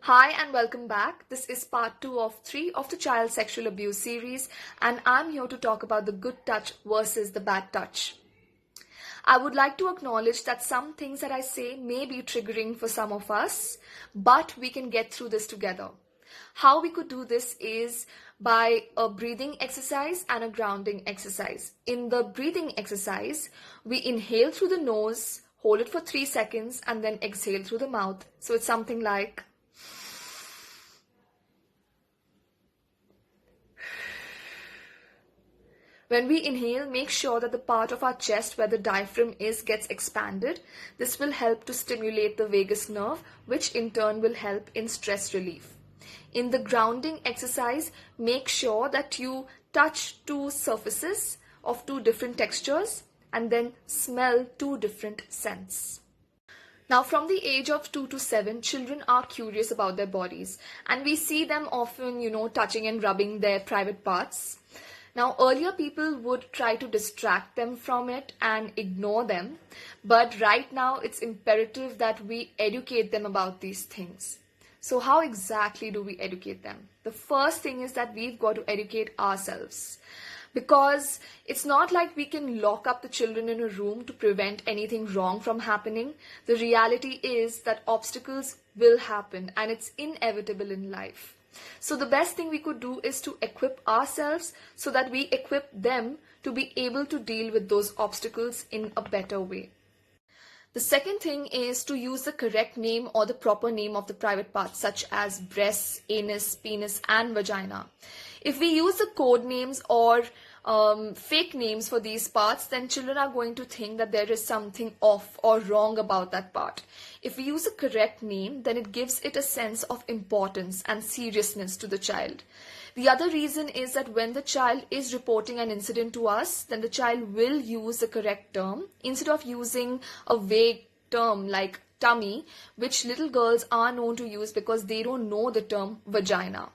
Hi and welcome back. This is part 2 of 3 of the child sexual abuse series, and I'm here to talk about the good touch versus the bad touch. I would like to acknowledge that some things that I say may be triggering for some of us, but we can get through this together. How we could do this is by a breathing exercise and a grounding exercise. In the breathing exercise, we inhale through the nose, hold it for 3 seconds, and then exhale through the mouth. So it's something like when we inhale, make sure that the part of our chest where the diaphragm is gets expanded. This will help to stimulate the vagus nerve, which in turn will help in stress relief. In the grounding exercise, make sure that you touch two surfaces of two different textures and then smell two different scents. Now, from the age of 2 to 7, children are curious about their bodies, and we see them often, touching and rubbing their private parts. Now, earlier people would try to distract them from it and ignore them, but right now it's imperative that we educate them about these things. So how exactly do we educate them? The first thing is that we've got to educate ourselves, because it's not like we can lock up the children in a room to prevent anything wrong from happening. The reality is that obstacles will happen and it's inevitable in life. So the best thing we could do is to equip ourselves so that we equip them to be able to deal with those obstacles in a better way. The second thing is to use the correct name or the proper name of the private parts, such as breasts, anus, penis, and vagina. If we use the code names or fake names for these parts, then children are going to think that there is something off or wrong about that part. If we use the correct name, then it gives it a sense of importance and seriousness to the child. The other reason is that when the child is reporting an incident to us, then the child will use the correct term instead of using a vague term like tummy, which little girls are known to use because they don't know the term vagina.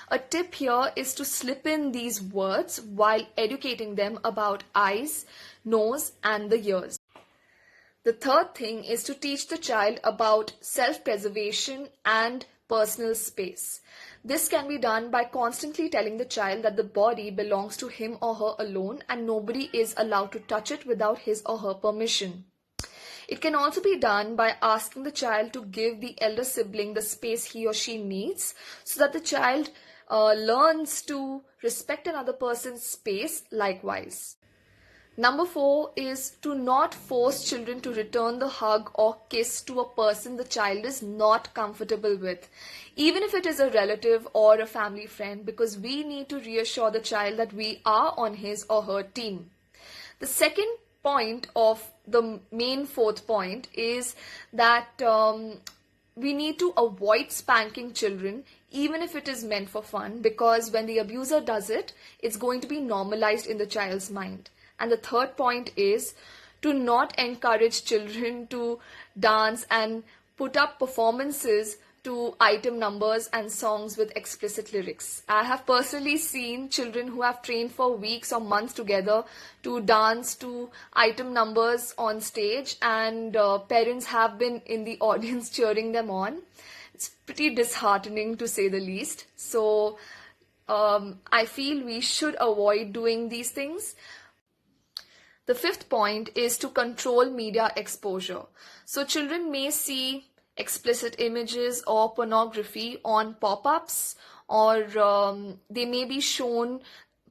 A tip here is to slip in these words while educating them about eyes, nose, and the ears. The third thing is to teach the child about self-preservation and personal space. This can be done by constantly telling the child that the body belongs to him or her alone and nobody is allowed to touch it without his or her permission. It can also be done by asking the child to give the elder sibling the space he or she needs so that the child learns to respect another person's space likewise. Number 4 is to not force children to return the hug or kiss to a person the child is not comfortable with, even if it is a relative or a family friend, because we need to reassure the child that we are on his or her team. The second point of the main fourth point is that we need to avoid spanking children even if it is meant for fun, because when the abuser does it, it's going to be normalized in the child's mind. And the third point is to not encourage children to dance and put up performances to item numbers and songs with explicit lyrics. I have personally seen children who have trained for weeks or months together to dance to item numbers on stage, and parents have been in the audience cheering them on. It's pretty disheartening to say the least. So I feel we should avoid doing these things. The fifth point is to control media exposure. So children may see explicit images or pornography on pop-ups, or they may be shown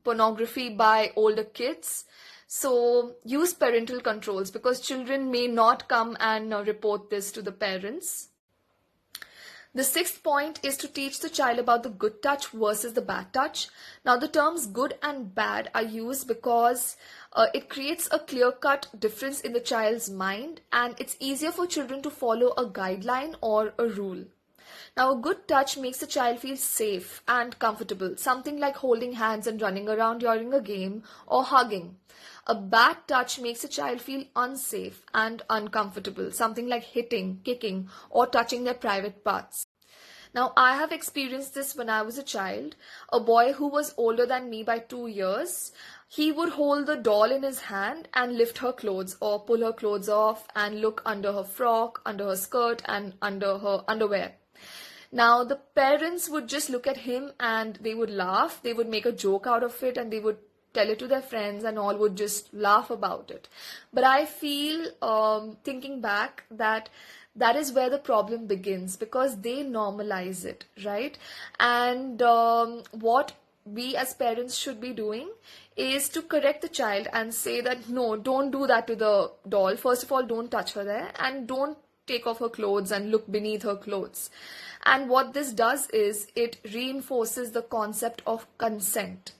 pornography by older kids. So use parental controls, because children may not come and report this to the parents. The sixth point is to teach the child about the good touch versus the bad touch. Now, the terms good and bad are used because it creates a clear-cut difference in the child's mind, and it's easier for children to follow a guideline or a rule. Now, a good touch makes the child feel safe and comfortable, something like holding hands and running around during a game or hugging. A bad touch makes a child feel unsafe and uncomfortable, something like hitting, kicking, or touching their private parts. Now, I have experienced this when I was a child. A boy who was older than me by 2 years, he would hold the doll in his hand and lift her clothes or pull her clothes off and look under her frock, under her skirt, and under her underwear. Now, the parents would just look at him and they would laugh, they would make a joke out of it, and they would tell it to their friends, and all would just laugh about it. But I feel, thinking back, that is where the problem begins, because they normalize it, right? And what we as parents should be doing is to correct the child and say that no, don't do that to the doll. First of all, don't touch her there, and don't take off her clothes and look beneath her clothes. And what this does is it reinforces the concept of consent.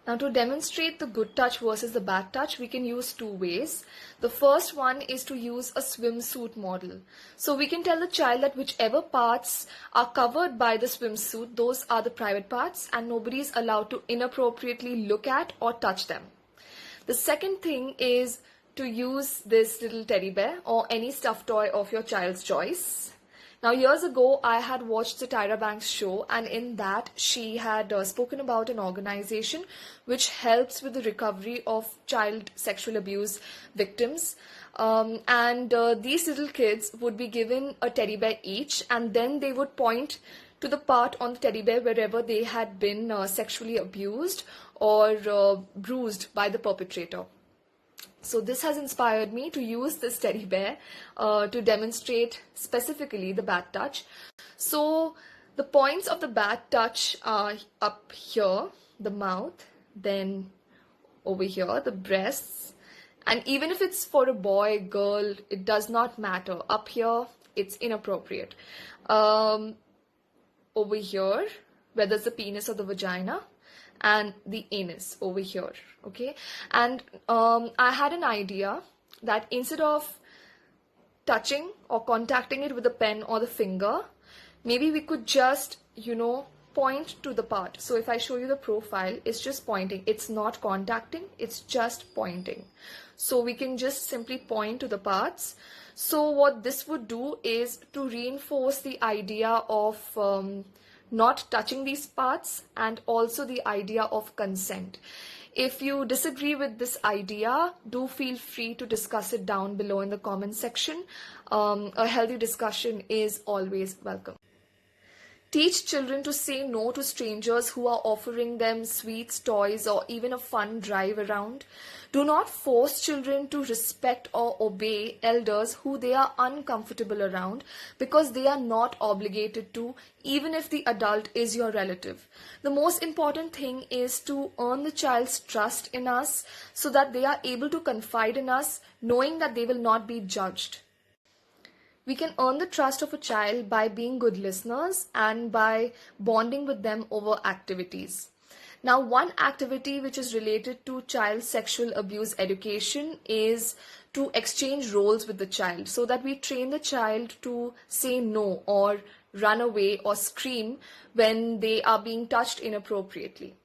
Now, to demonstrate the good touch versus the bad touch, we can use two ways. The first one is to use a swimsuit model. So we can tell the child that whichever parts are covered by the swimsuit, those are the private parts, and nobody is allowed to inappropriately look at or touch them. The second thing is to use this little teddy bear or any stuffed toy of your child's choice. Now, years ago, I had watched the Tyra Banks show, and in that, she had spoken about an organization which helps with the recovery of child sexual abuse victims. These little kids would be given a teddy bear each, and then they would point to the part on the teddy bear wherever they had been sexually abused or bruised by the perpetrator. So this has inspired me to use this teddy bear to demonstrate specifically the bad touch. So the points of the bad touch are up here, the mouth, then over here, the breasts. And even if it's for a boy, girl, it does not matter. Up here, it's inappropriate. Over here, whether it's the penis or the vagina, and the anus over here, okay? And I had an idea that instead of touching or contacting it with the pen or the finger, maybe we could just, point to the part. So if I show you the profile, it's just pointing. It's not contacting, it's just pointing. So we can just simply point to the parts. So what this would do is to reinforce the idea of not touching these parts, and also the idea of consent. If you disagree with this idea, do feel free to discuss it down below in the comment section. A healthy discussion is always welcome. Teach children to say no to strangers who are offering them sweets, toys, or even a fun drive around. Do not force children to respect or obey elders who they are uncomfortable around, because they are not obligated to, even if the adult is your relative. The most important thing is to earn the child's trust in us so that they are able to confide in us, knowing that they will not be judged. We can earn the trust of a child by being good listeners and by bonding with them over activities. Now, one activity which is related to child sexual abuse education is to exchange roles with the child, so that we train the child to say no or run away or scream when they are being touched inappropriately.